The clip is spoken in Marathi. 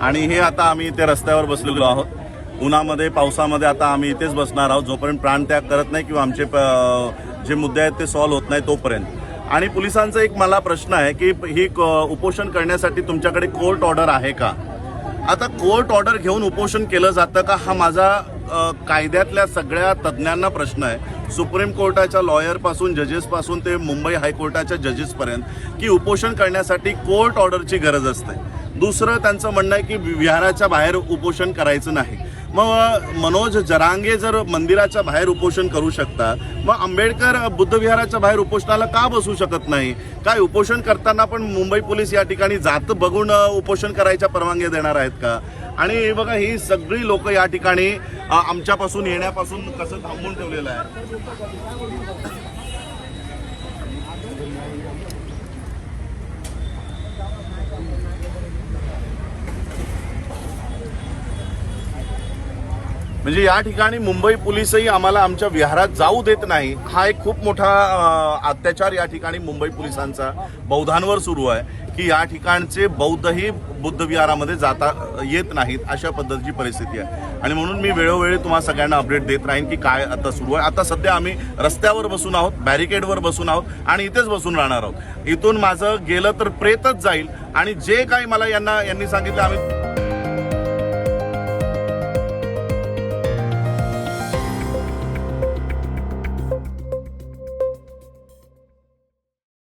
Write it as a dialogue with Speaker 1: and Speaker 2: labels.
Speaker 1: आणि हे आता आम्ही इथे रस्त्यावर बसलेलो आहोत. उन्हामध्ये पावसामध्ये आता आम्ही इथेच बसणार आहोत जोपर्यंत प्राणत्याग करत नाही किंवा आमचे जे मुद्दे आहेत ते सॉल्व्ह होत नाही तोपर्यंत. आणि पोलिसांचा एक मला प्रश्न आहे की ही उपोषण करण्यासाठी तुमच्याकडे कोर्ट ऑर्डर आहे का? आता कोर्ट ऑर्डर घेऊन उपोषण केलं जातं का हा माझा कायद्यातल्या सगळ्या तज्ज्ञांना प्रश्न आहे. सुप्रीम कोर्टाच्या लॉयरपासून जजेसपासून ते मुंबई हायकोर्टाच्या जजेसपर्यंत की उपोषण करण्यासाठी कोर्ट ऑर्डरची गरज असते. दुसरं त्यांचं म्हणणं आहे की विहाराच्या बाहेर उपोषण करायचं नाही. मग मनोज जरांगे जर मंदिराच्या बाहेर उपोषण करू शकता, मग आंबेडकर बुद्ध विहाराच्या बाहेर उपोषणाला का बसू शकत नाही? काय उपोषण करताना पण मुंबई पोलीस या ठिकाणी जात बघून उपोषण करायच्या परवानगी देणार आहेत का? आणि बघा ही सगळी लोक या ठिकाणी आमच्यापासून येण्यापासून कसं थांबवून ठेवलेलं आहे. म्हणजे या ठिकाणी मुंबई पोलीसही आम्हाला आमच्या विहारात जाऊ देत नाही. हा एक खूप मोठा अत्याचार या ठिकाणी मुंबई पोलिसांचा बौद्धांवर सुरू आहे की या ठिकाणचे बौद्धही बुद्ध विहारामध्ये जाता येत नाहीत अशा पद्धतीची परिस्थिती आहे. आणि म्हणून मी वेळोवेळी तुम्हाला सगळ्यांना अपडेट देत राहीन की काय आता सुरू आहे. आता सध्या आम्ही रस्त्यावर बसून आहोत, बॅरिकेडवर बसून आहोत आणि इथेच बसून राहणार आहोत. इथून माझं गेलं तर प्रेतच जाईल आणि जे काही मला यांनी सांगितलं आम्ही